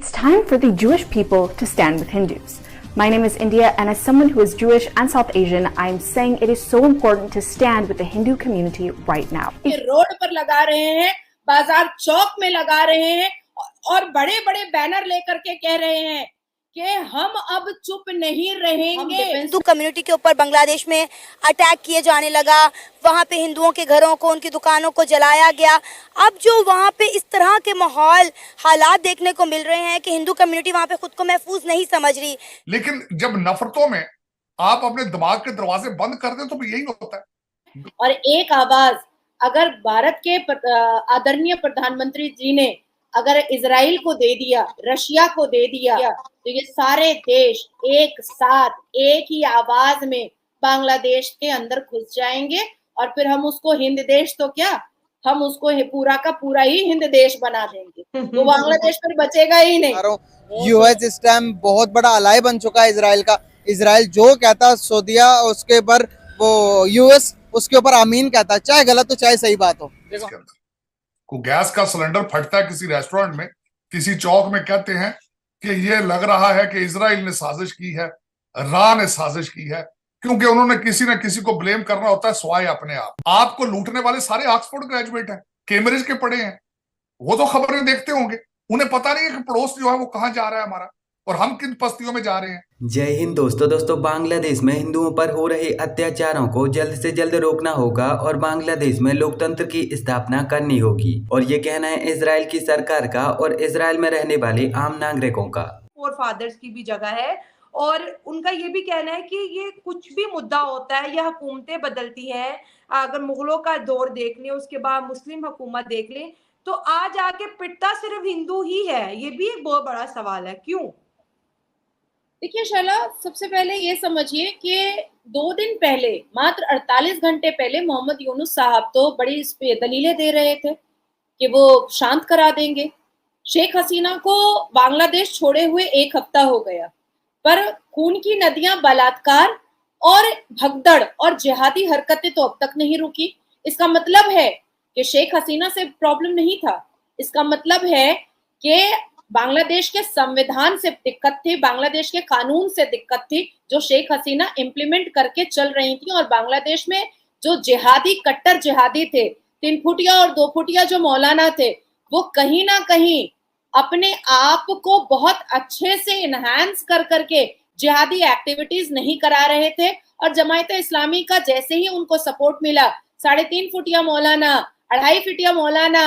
It's time for the Jewish people to stand with Hindus. My name is India, and as someone who is Jewish and South Asian, I am saying it is so important to stand with the Hindu community right now. Road पर लगा रहे हैं, बाजार चौक में लगा रहे हैं और बड़े बड़े बैनर लेकर के कह रहे हैं कि हम अब चुप नहीं रहेंगे। हिंदू कम्युनिटी के ऊपर बांग्लादेश में अटैक किए जाने लगा, वहाँ पे हिंदुओं के घरों को, उनकी दुकानों को जलाया गया। अब जो वहाँ पे इस तरह के माहौल हालात देखने को मिल रहे हैं कि हिंदू कम्युनिटी वहाँ पे खुद को महफूज नहीं समझ रही। लेकिन जब नफरतों में आप अपने दिमाग के दरवाजे बंद कर दें तो यही होता है। और एक आवाज अगर भारत के आदरणीय प्रधानमंत्री जी ने अगर इजराइल को दे दिया, रशिया को दे दिया, तो ये सारे देश एक साथ एक ही आवाज में बांग्लादेश के अंदर घुस जाएंगे और फिर हम उसको हिंद देश तो क्या, हम उसको पूरा का पूरा ही हिंद देश बना देंगे। तो बांग्लादेश फिर बचेगा ही नहीं। यूएस इस टाइम बहुत बड़ा अलाय बन चुका है इजराइल का। इजराइल जो कहता सऊदीया उसके ऊपर वो यूएस उसके ऊपर आमीन कहता है, चाहे गलत हो चाहे सही बात हो। को गैस का सिलेंडर फटता है किसी रेस्टोरेंट में, किसी चौक में, कहते हैं कि ये लग रहा है कि इजराइल ने साजिश की है, रा ने साजिश की है, क्योंकि उन्होंने किसी न किसी को ब्लेम करना होता है स्वाय अपने आप। आपको लूटने वाले सारे ऑक्सफोर्ड ग्रेजुएट हैं, कैम्ब्रिज के पढ़े हैं, वो तो खबरें देखते होंगे। उन्हें पता नहीं है कि पड़ोस जो है वो कहाँ जा रहा है हमारा और हम किन बस्तियों में जा रहे हैं। जय हिंद दोस्तों बांग्लादेश में हिंदुओं पर हो रहे अत्याचारों को जल्द से जल्द रोकना होगा और बांग्लादेश में लोकतंत्र की स्थापना करनी होगी। और ये कहना है इजराइल की सरकार का और इजराइल में रहने वाले आम नागरिकों का। फोर फादर्स की भी जगह है और उनका ये भी कहना है कि ये कुछ भी मुद्दा होता है, यह हुकूमतें बदलती हैं। अगर मुगलों का दौर देख लें, उसके बाद मुस्लिम हुकूमत देख लें, तो आज आके पिटता सिर्फ हिंदू ही है। ये भी एक बहुत बड़ा सवाल है, क्यों? देखिए शैला, सबसे पहले ये समझिए कि 2 दिन पहले, मात्र 48 घंटे पहले मोहम्मद यूनुस साहब तो बड़ी इस पे दलीलें दे रहे थे कि वो शांत करा देंगे। शेख हसीना को बांग्लादेश छोड़े हुए 1 हफ्ता हो गया, पर खून की नदियां, बलात्कार और भगदड़ और जिहादी हरकतें तो अब तक नहीं रुकी। इसका मतलब है कि शेख हसीना से प्रॉब्लम नहीं था, इसका मतलब है कि बांग्लादेश के संविधान से दिक्कत थी, बांग्लादेश के कानून से दिक्कत थी जो शेख हसीना इम्प्लीमेंट करके चल रही थी। और बांग्लादेश में जो जिहादी, कट्टर जिहादी थे, 3 फुटिया और 2 फुटिया जो मौलाना थे, वो कहीं ना कहीं अपने आप को बहुत अच्छे से इनहैंस कर करके जिहादी एक्टिविटीज नहीं करा रहे थे। और जमायत इस्लामी का जैसे ही उनको सपोर्ट मिला, 3.5 फुटिया मौलाना, 2.5 फुटिया मौलाना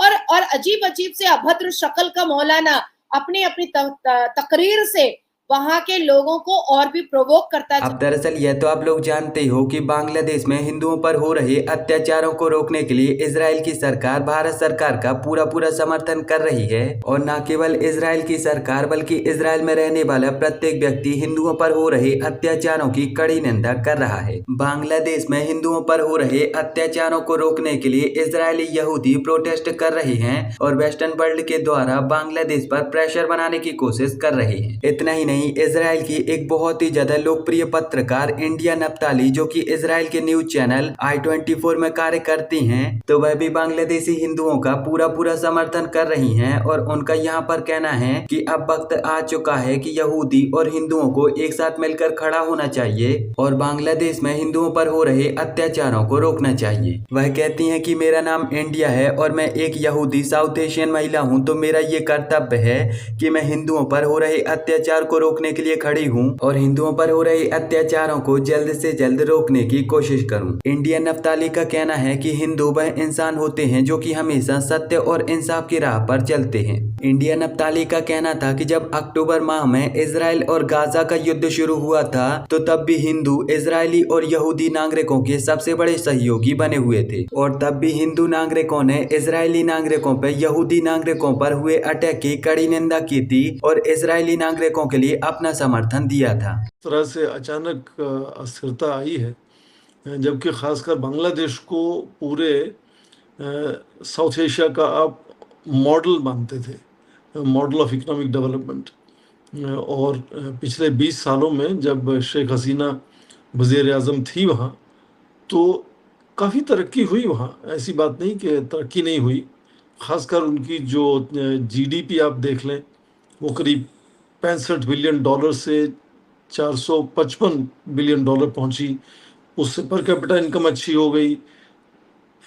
और अजीब से अभद्र शक्ल का मौलाना अपनी तकरीर से वहां के लोगों को और भी प्रोवोक करता है। अब दरअसल यह तो आप लोग जानते हो कि बांग्लादेश में हिंदुओं पर हो रहे अत्याचारों को रोकने के लिए इजराइल की सरकार भारत सरकार का पूरा समर्थन कर रही है। और न केवल इजराइल की सरकार बल्कि इजराइल में रहने वाला प्रत्येक व्यक्ति हिंदुओं पर हो रहे अत्याचारों की कड़ी निंदा कर रहा है। बांग्लादेश में हिंदुओं पर हो रहे अत्याचारों को रोकने के लिए इजरायली यहूदी प्रोटेस्ट कर रहे हैं और वेस्टर्न वर्ल्ड के द्वारा बांग्लादेश पर प्रेशर बनाने की कोशिश कर रहे हैं। इतना ही नहीं, इजराइल की एक बहुत ही ज्यादा लोकप्रिय पत्रकार इंडिया नप्ताली, जो कि इजराइल के न्यूज चैनल i24 में कार्य करती हैं, तो वह भी बांग्लादेशी हिंदुओं का पूरा समर्थन कर रही हैं। और उनका यहाँ पर कहना है कि अब वक्त आ चुका है कि यहूदी और हिंदुओं को एक साथ मिलकर खड़ा होना चाहिए और बांग्लादेश में हिंदुओं पर हो रहे अत्याचारों को रोकना चाहिए। वह कहती हैं कि मेरा नाम इंडिया है और मैं एक यहूदी साउथ एशियन महिला हूँ, तो मेरा ये कर्तव्य है कि मैं हिंदुओं पर हो रहे अत्याचार को रोकने के लिए खड़ी हूँ और हिंदुओं पर हो रहे अत्याचारों को जल्द से जल्द रोकने की कोशिश करूँ। इंडियन नफ्ताली का कहना है कि हिंदू वह इंसान होते हैं जो कि हमेशा सत्य और इंसाफ की राह पर चलते हैं। इंडियन नफ्ताली का कहना था कि जब अक्टूबर माह में इजराइल और गाजा का युद्ध शुरू हुआ था, तो तब भी हिंदू इजरायली और यहूदी नागरिकों के सबसे बड़े सहयोगी बने हुए थे और तब भी हिंदू नागरिकों ने इजरायली नागरिकों पर यहूदी नागरिकों पर हुए अटैक की कड़ी निंदा की थी और इजरायली नागरिकों के लिए अपना समर्थन दिया था। इस तरह से अचानक अस्थिरता आई है, जबकि खासकर बांग्लादेश को पूरे साउथ एशिया का आप मॉडल मानते थे, मॉडल ऑफ इकोनॉमिक डेवलपमेंट। और पिछले 20 सालों में जब शेख हसीना वज़ीर आज़म थी वहाँ, तो काफ़ी तरक्की हुई वहाँ, ऐसी बात नहीं कि तरक्की नहीं हुई। ख़ासकर उनकी जो जीडीपी आप देख लें, वो करीब $65 बिलियन से $455 बिलियन पहुंची। उससे पर कैपिटा इनकम अच्छी हो गई,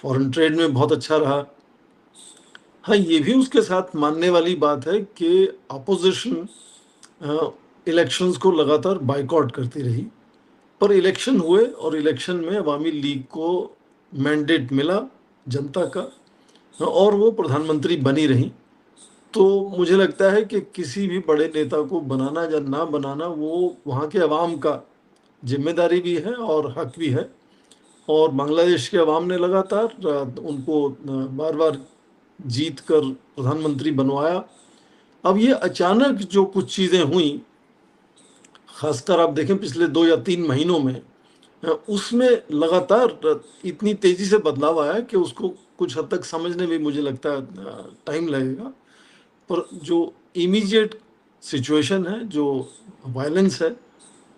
फॉरेन ट्रेड में बहुत अच्छा रहा। हाँ, ये भी उसके साथ मानने वाली बात है कि अपोजिशन इलेक्शंस को लगातार बाइकआउट करती रही, पर इलेक्शन हुए और इलेक्शन में अवामी लीग को मैंडेट मिला जनता का और वो प्रधानमंत्री बनी रही। तो मुझे लगता है कि किसी भी बड़े नेता को बनाना या ना बनाना वो वहाँ के अवाम का जिम्मेदारी भी है और हक भी है। और बांग्लादेश के अवाम ने लगातार उनको बार बार जीत कर प्रधानमंत्री बनवाया। अब ये अचानक जो कुछ चीज़ें हुई, खासकर आप देखें पिछले 2 या 3 महीनों में, उसमें लगातार इतनी तेज़ी से बदलाव आया कि उसको कुछ हद तक समझने में मुझे लगता है टाइम लगेगा। पर जो इमीडिएट सिचुएशन है, जो वायलेंस है,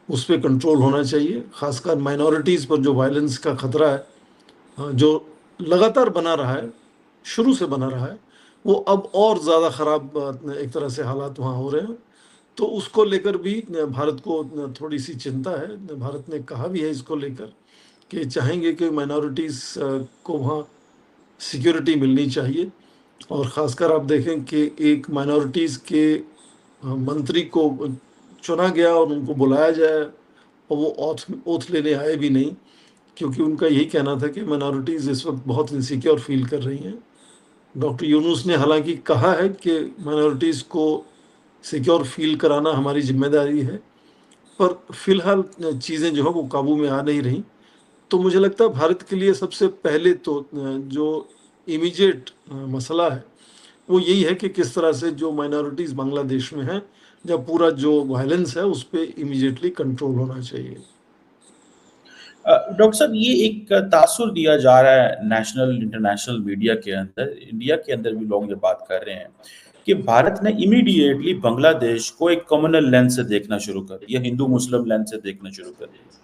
उस पर कंट्रोल होना चाहिए। खासकर माइनॉरिटीज़ पर जो वायलेंस का खतरा है, जो लगातार बना रहा है, शुरू से बना रहा है, वो अब और ज़्यादा ख़राब एक तरह से हालात वहाँ हो रहे हैं। तो उसको लेकर भी भारत को थोड़ी सी चिंता है। भारत ने कहा भी है इसको लेकर कि चाहेंगे कि माइनॉरिटीज़ को वहाँ सिक्योरिटी मिलनी चाहिए। और ख़ासकर आप देखें कि एक माइनॉरिटीज़ के मंत्री को चुना गया और उनको बुलाया जाए और वो ओथ लेने आए भी नहीं, क्योंकि उनका यही कहना था कि माइनॉरिटीज़ इस वक्त बहुत इनसिक्योर फील कर रही हैं। डॉक्टर यूनुस ने हालांकि कहा है कि माइनॉरिटीज़ को सिक्योर फील कराना हमारी जिम्मेदारी है, पर फिलहाल चीज़ें जो है वो काबू में आ नहीं रही। तो मुझे लगता है भारत के लिए सबसे पहले तो जो इमीडिएट मसला है वो यही है कि किस तरह से जो माइनॉरिटीज़ बांग्लादेश में हैं, जब पूरा जो वायलेंस है उस पर इमीडिएटली कंट्रोल होना चाहिए। डॉक्टर साहब, ये एक तासुर दिया जा रहा है नेशनल इंटरनेशनल मीडिया के अंदर, इंडिया के अंदर भी लोग ये बात कर रहे हैं कि भारत ने इमीडिएटली बांग्लादेश को एक कम्युनल लेंस से देखना शुरू कर दिया, हिंदू मुस्लिम लेंस से देखना शुरू कर दिया।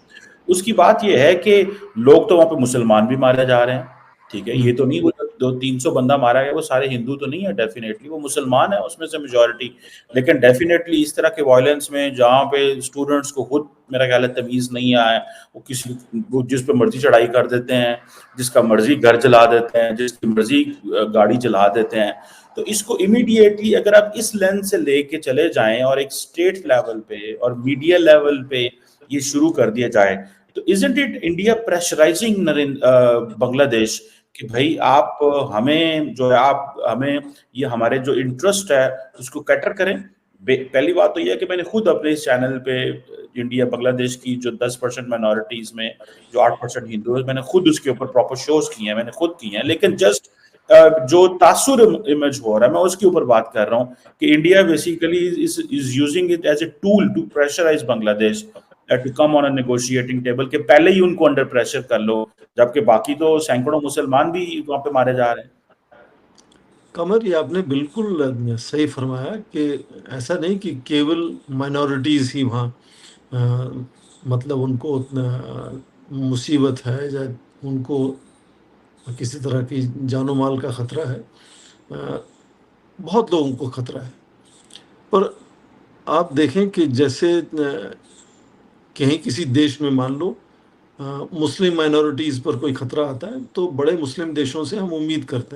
उसकी बात यह है कि लोग तो वहां पे मुसलमान भी मारे जा रहे हैं, ठीक है, ये तो नहीं वो 200-300 बंदा मारा गया वो सारे हिंदू तो नहीं है, डेफिनेटली वो मुसलमान है उसमें से मेजॉरिटी, लेकिन डेफिनेटली इस तरह के वायलेंस में जहाँ पे स्टूडेंट्स को खुद मेरा ख्याल है तमीज नहीं आया, वो जिस पे मर्जी चढ़ाई कर देते हैं, जिसका मर्जी घर जला देते हैं, जिसकी मर्जी गाड़ी जला देते हैं। तो इसको इमीडिएटली अगर आप इस लेंस से लेके चले जाएं और एक स्टेट लेवल पे और मीडिया लेवल पे ये शुरू कर दिया जाए, तो isn't it India pressurising Bangladesh कि भाई आप हमें जो है आप हमें ये हमारे जो इंटरेस्ट है उसको कैटर करें। पहली बात तो यह है कि मैंने खुद अपने इस चैनल पे इंडिया बांग्लादेश की जो 10% माइनॉरिटीज में जो 8% हिंदू है, मैंने खुद उसके ऊपर प्रॉपर शोज किए हैं, मैंने खुद किए हैं, लेकिन जस्ट जो तासुर इमेज हो रहा है मैं उसके ऊपर बात कर रहा हूँ कि India basically is using it as a tool to pressurise Bangladesh to come on a negotiating table के पहले ही उनको अंडर प्रेशर कर लो, जबकि बाकी तो सैकड़ों मुसलमान भी वहां पे मारे जा रहे हैं। कमर, ये आपने बिल्कुल सही फरमाया कि ऐसा नहीं कि केवल माइनॉरिटीज़ ही वहाँ मतलब उनको मुसीबत है या उनको किसी तरह की जानो माल का ख़तरा है, बहुत लोगों को खतरा है। पर आप देखें कि जैसे कहीं किसी देश में मान लो मुस्लिम माइनॉरिटीज़ पर कोई ख़तरा आता है तो बड़े मुस्लिम देशों से हम उम्मीद करते हैं